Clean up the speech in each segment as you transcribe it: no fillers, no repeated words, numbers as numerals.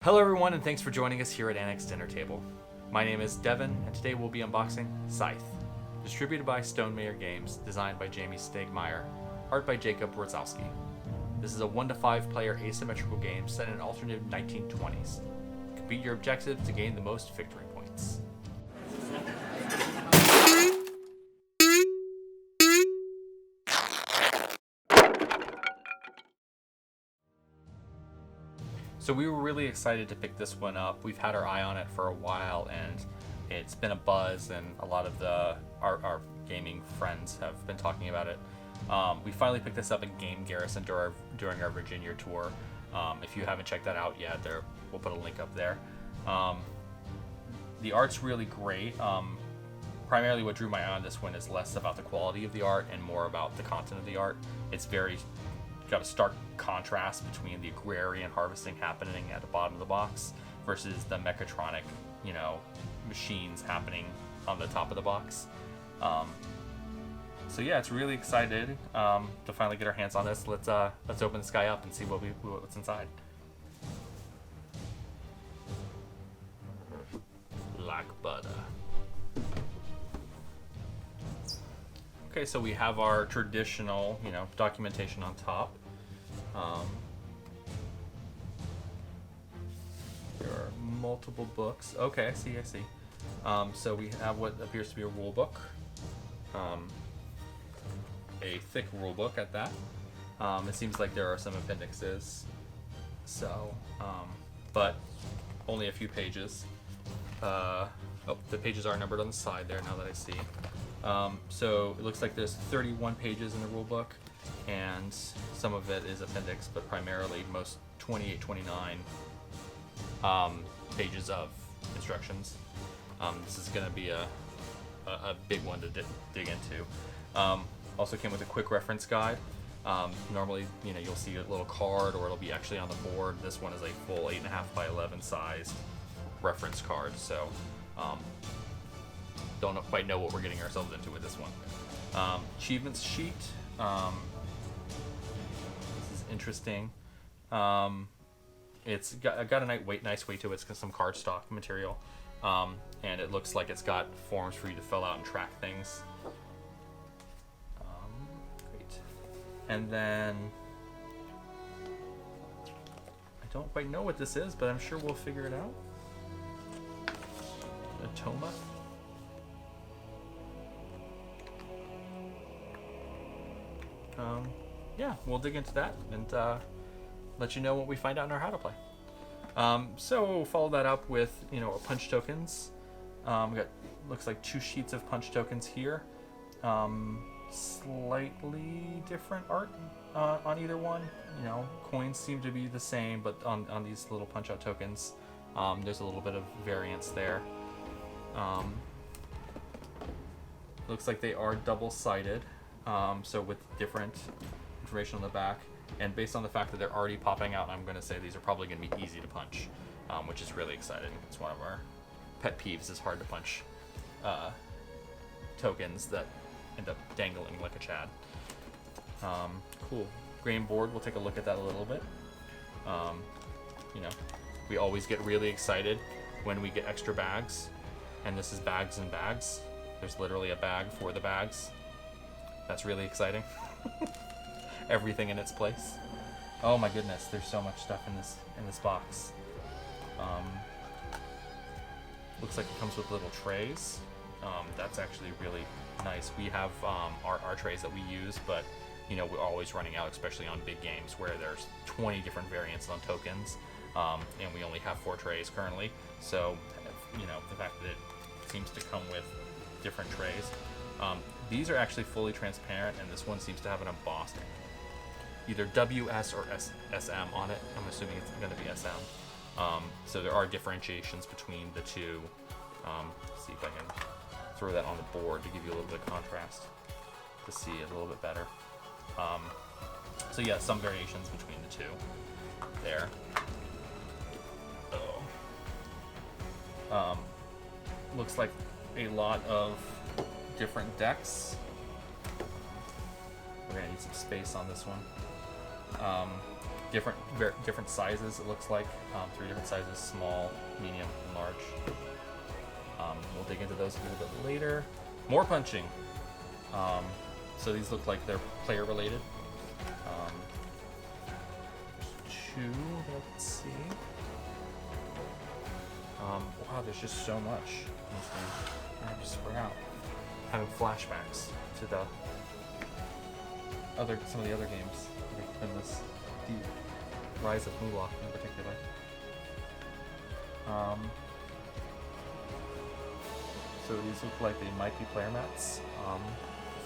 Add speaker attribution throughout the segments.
Speaker 1: Hello everyone, and thanks for joining us here at Annexeddinnertable. My name is Devin, and today we'll be unboxing Scythe, distributed by Stonemaier Games, designed by Jamey Stegmaier, art by Jakub Rozalski. This is a 1 to 5 player asymmetrical game set in an alternate 1920s. Complete your objective to gain the most victory points. So we were really excited to pick this one up. We've had our eye on it for a while, and it's been a buzz, and a lot of our gaming friends have been talking about it. We finally picked this up in Garrison during our Virginia tour. If you haven't checked that out yet, we'll put a link up there. The art's really great. Primarily what drew my eye on this one is less about the quality of the art and more about the content of the art. It's got a stark contrast between the agrarian harvesting happening at the bottom of the box versus the mechatronic, machines happening on the top of the box. So yeah, it's really excited to finally get our hands on this. Let's open this guy up and see what's inside. Like butter. Okay, so we have our traditional, documentation on top. There are multiple books. Okay, I see. So we have what appears to be a rule book. A thick rule book at that. It seems like there are some appendixes. So, but only a few pages. The pages are numbered on the side there, now that I see. So it looks like there's 31 pages in the rule book, and some of it is appendix, but primarily most 28, 29 pages of instructions. This is going to be a big one to dig into. Also came with a quick reference guide. Normally, you'll see a little card, or it'll be actually on the board. This one is a full 8.5 by 11 sized reference card, so don't quite know what we're getting ourselves into with this one. Achievements sheet. This is interesting. It's got a nice weight to it. It's got some cardstock material, and it looks like it's got forms for you to fill out and track things. Great. And then I don't quite know what this is, but I'm sure we'll figure it out. A toma. Yeah, we'll dig into that and let you know what we find out in our how to play. So we'll follow that up with punch tokens. We got looks like 2 sheets of punch tokens here. Slightly different art on either one. Coins seem to be the same, but on these little punch out tokens, there's a little bit of variance there. Looks like they are double-sided, so with different information on the back, and based on the fact that they're already popping out, I'm going to say these are probably going to be easy to punch, which is really exciting. It's one of our pet peeves, is hard to punch tokens that end up dangling like a chad. Cool. Grain board, we'll take a look at that a little bit. We always get really excited when we get extra bags, and this is bags and bags. There's literally a bag for the bags. That's really exciting. Everything in its place. Oh my goodness, there's so much stuff in this box. Looks like it comes with little trays. That's actually really nice. We have our trays that we use, but we're always running out, especially on big games where there's 20 different variants on tokens, and we only have 4 trays currently. So, the fact that it seems to come with different trays. These are actually fully transparent, and this one seems to have an embossed either WS or SM on it. I'm assuming it's going to be SM. So there are differentiations between the two. Let's see if I can throw that on the board to give you a little bit of contrast to see it a little bit better. So yeah, some variations between the two there. Looks like a lot of different decks. We're gonna need some space on this one. different sizes. It looks like 3 different sizes: small, medium, and large. We'll dig into those a little bit later. More punching. So these look like they're player related. There's 2 that I can see. Wow, there's just so much in this game. I just forgot. Having flashbacks to some of the other games in this, the Rise of Mulak in particular. So these look like they might be player mats.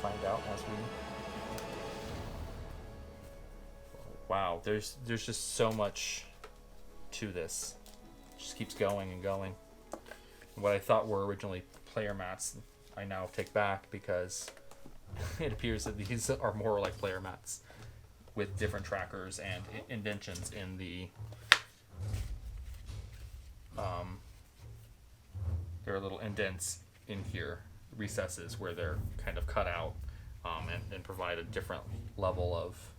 Speaker 1: Find out as we. Wow, there's just so much to this. It just keeps going and going. What I thought were originally player mats, I now take back because it appears that these are more like player mats with different trackers and indentions in the. There are little indents in here, recesses where they're kind of cut out and provide a different level of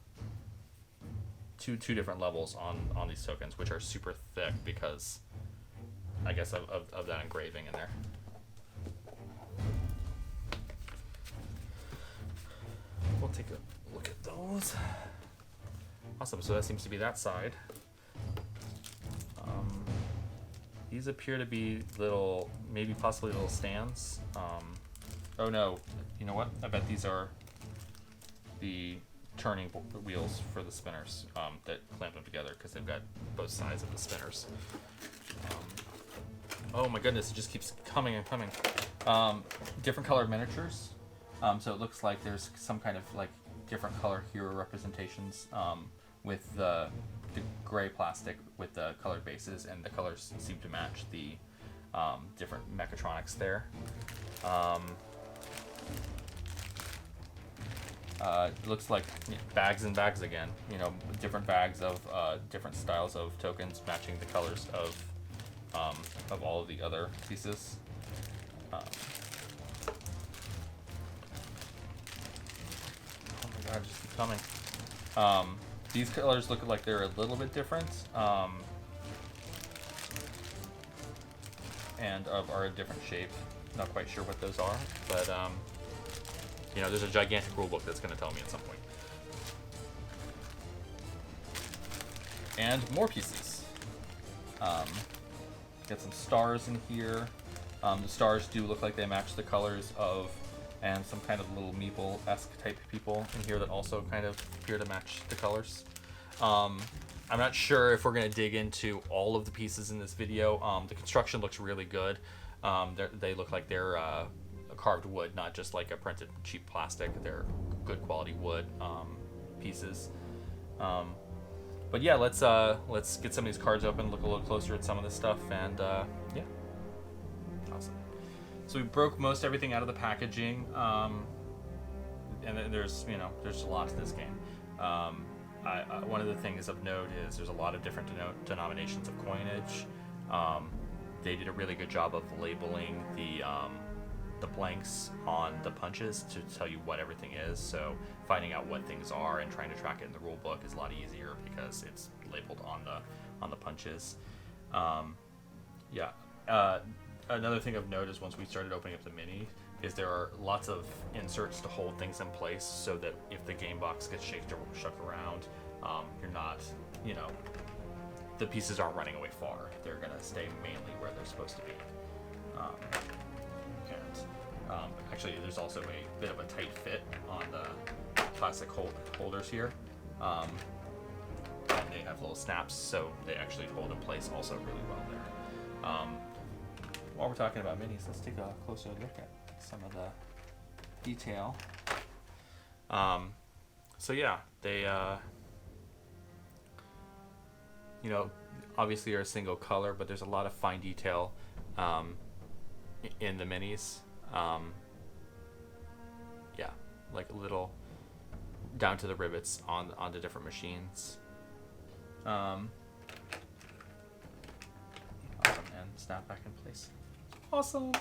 Speaker 1: two different levels on these tokens, which are super thick because I guess of that engraving in there. We'll take a look at those. Awesome, so that seems to be that side. These appear to be little, maybe possibly little stands. Oh no, you know what? I bet these are the turning wheels for the spinners that clamp them together because they've got both sides of the spinners. Oh my goodness, it just keeps coming and coming. Different colored miniatures. So it looks like there's some kind of like different color hero representations with the gray plastic with the colored bases, and the colors seem to match the different mechatronics there. It looks like bags and bags again. You know, different bags of different styles of tokens matching the colors of all of the other pieces. Oh my god, just keep coming. These colors look like they're a little bit different, and are a different shape. Not quite sure what those are, but you know, there's a gigantic rule book that's going to tell me at some point. And more pieces. Got some stars in here. The stars do look like they match the colors of, and some kind of little meeple-esque type people in here that also kind of appear to match the colors. I'm not sure if we're going to dig into all of the pieces in this video. The construction looks really good. They look like they're carved wood, not just like a printed cheap plastic. They're good quality wood pieces. But yeah, let's get some of these cards open, look a little closer at some of this stuff, and yeah. Awesome. So we broke most everything out of the packaging, and there's a lot to this game. One of the things of note is there's a lot of different denominations of coinage. They did a really good job of labeling the blanks on the punches to tell you what everything is. So finding out what things are and trying to track it in the rule book is a lot easier because it's labeled on the punches. Yeah. Another thing of note is once we started opening up the mini, is there are lots of inserts to hold things in place so that if the game box gets shook around, you're not, the pieces aren't running away far. They're gonna stay mainly where they're supposed to be. Actually, there's also a bit of a tight fit on the plastic holders here. And they have little snaps, so they actually hold in place also really well there. While we're talking about minis, let's take a closer look at some of the detail. So yeah, they obviously are a single color, but there's a lot of fine detail in the minis. Yeah, like a little down to the rivets on the different machines. Awesome, and snap back in place. Awesome.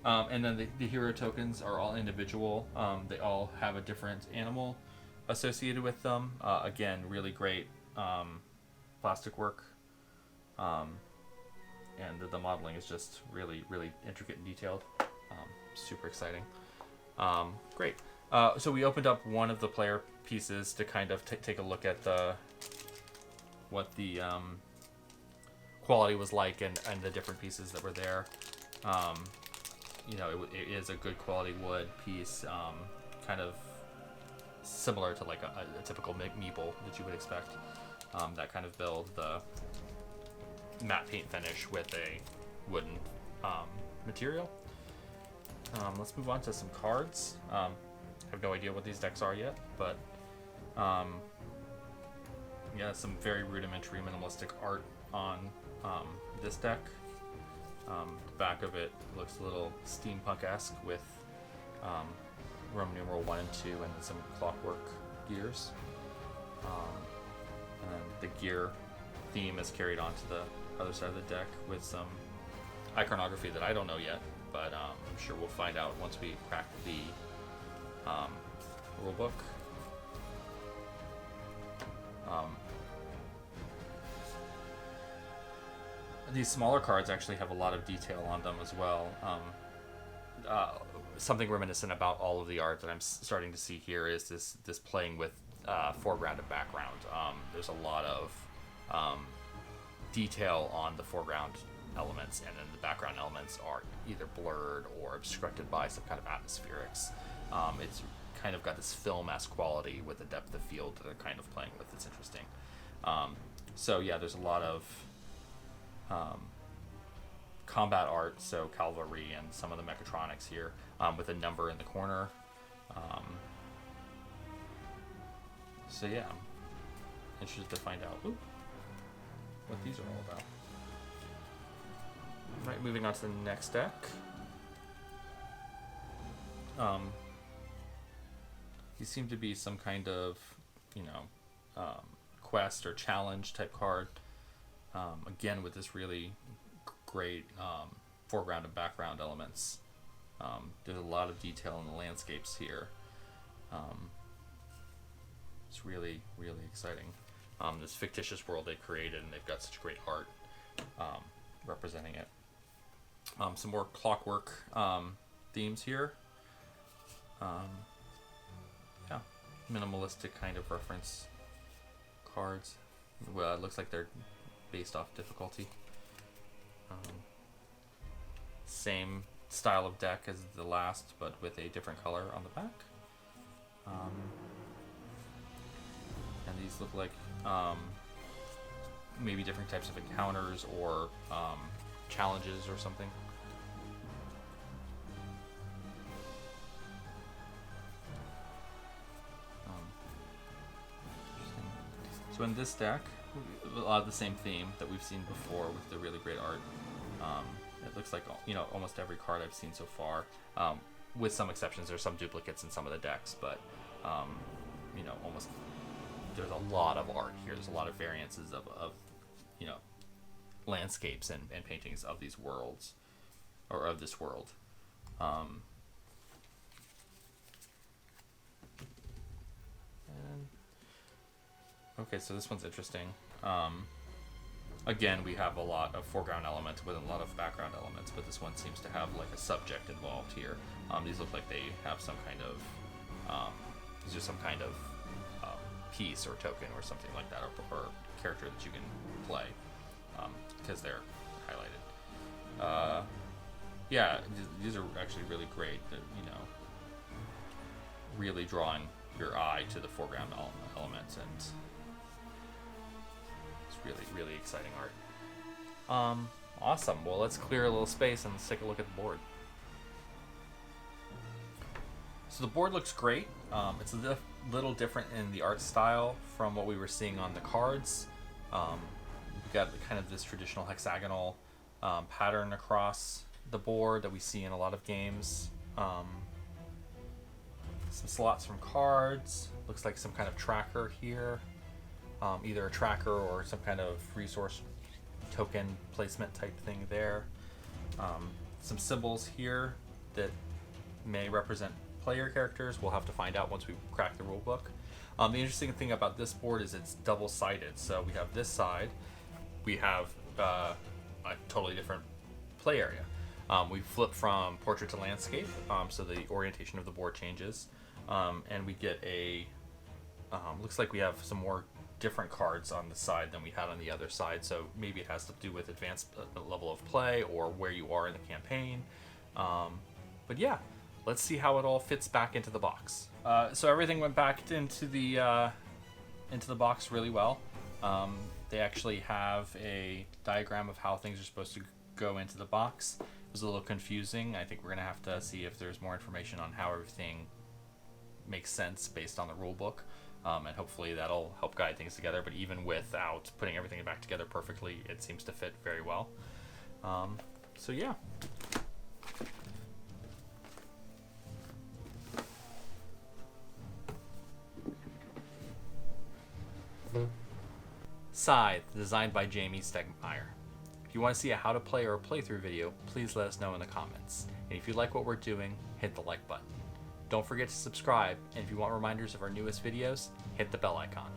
Speaker 1: And then the hero tokens are all individual. They all have a different animal. associated with them. Again, really great plastic work, and the modeling is just really, really intricate and detailed. Super exciting. Great. So we opened up one of the player pieces to kind of take a look at what the quality was like and the different pieces that were there. It is a good quality wood piece, kind of similar to like a typical meeple that you would expect. That kind of build, the matte paint finish with a wooden material. Let's move on to some cards. I have no idea what these decks are yet, but some very rudimentary minimalistic art on this deck. The back of it looks a little steampunk-esque with Roman numeral 1 and 2 and then some clockwork gears. And then the gear theme is carried on to the other side of the deck with some iconography that I don't know yet, but I'm sure we'll find out once we crack the rulebook. These smaller cards actually have a lot of detail on them as well. Something reminiscent about all of the art that I'm starting to see here is this playing with foreground and background. There's a lot of detail on the foreground elements, and then the background elements are either blurred or obstructed by some kind of atmospherics. It's kind of got this film-esque quality with the depth of field that they're kind of playing with. It's interesting. There's a lot of combat art, so cavalry and some of the mechatronics here, with a number in the corner. I'm interested to find out what these are all about. Right, moving on to the next deck. These seem to be some kind of, quest or challenge type card. Again, with this really great foreground and background elements. There's a lot of detail in the landscapes here. It's really, really exciting. This fictitious world they created, and they've got such great art representing it. Some more clockwork themes here. Minimalistic kind of reference cards. Well, it looks like they're based off difficulty. Same style of deck as the last, but with a different color on the back. And these look like maybe different types of encounters or challenges or something. So in this deck, a lot of the same theme that we've seen before with the really great art. It looks like almost every card I've seen so far, with some exceptions. There's some duplicates in some of the decks, but almost there's a lot of art here. There's a lot of variances of landscapes and paintings of these worlds, or of this world. Okay, so this one's interesting. Again, we have a lot of foreground elements with a lot of background elements, but this one seems to have like a subject involved here. These look like they have some kind of, these are some kind of piece or token or something like that, or character that you can play, because they're highlighted. These are actually really great. Really drawing your eye to the foreground elements, and it's really, really exciting art. Awesome. Well, let's clear a little space and let's take a look at the board. So the board looks great. It's a little different in the art style from what we were seeing on the cards. We've got kind of this traditional hexagonal pattern across the board that we see in a lot of games. Some slots from cards. Looks like some kind of tracker here. Either a tracker or some kind of resource token placement type thing there. Some symbols here that may represent player characters. We'll have to find out once we crack the rulebook. The interesting thing about this board is it's double-sided. So we have this side, we have a totally different play area. We flip from portrait to landscape, so the orientation of the board changes, and we get a looks like we have some more different cards on the side than we had on the other side, so maybe it has to do with advanced level of play or where you are in the campaign. But yeah, let's see how it all fits back into the box. So everything went back into the box really well. They actually have a diagram of how things are supposed to go into the box. It was a little confusing. I think we're gonna have to see if there's more information on how everything makes sense based on the rule book. And hopefully that'll help guide things together, but even without putting everything back together perfectly, it seems to fit very well. So yeah. Scythe, designed by Jamey Stegmaier. If you want to see a how to play or a playthrough video, please let us know in the comments. And if you like what we're doing, hit the like button. Don't forget to subscribe, and if you want reminders of our newest videos, hit the bell icon.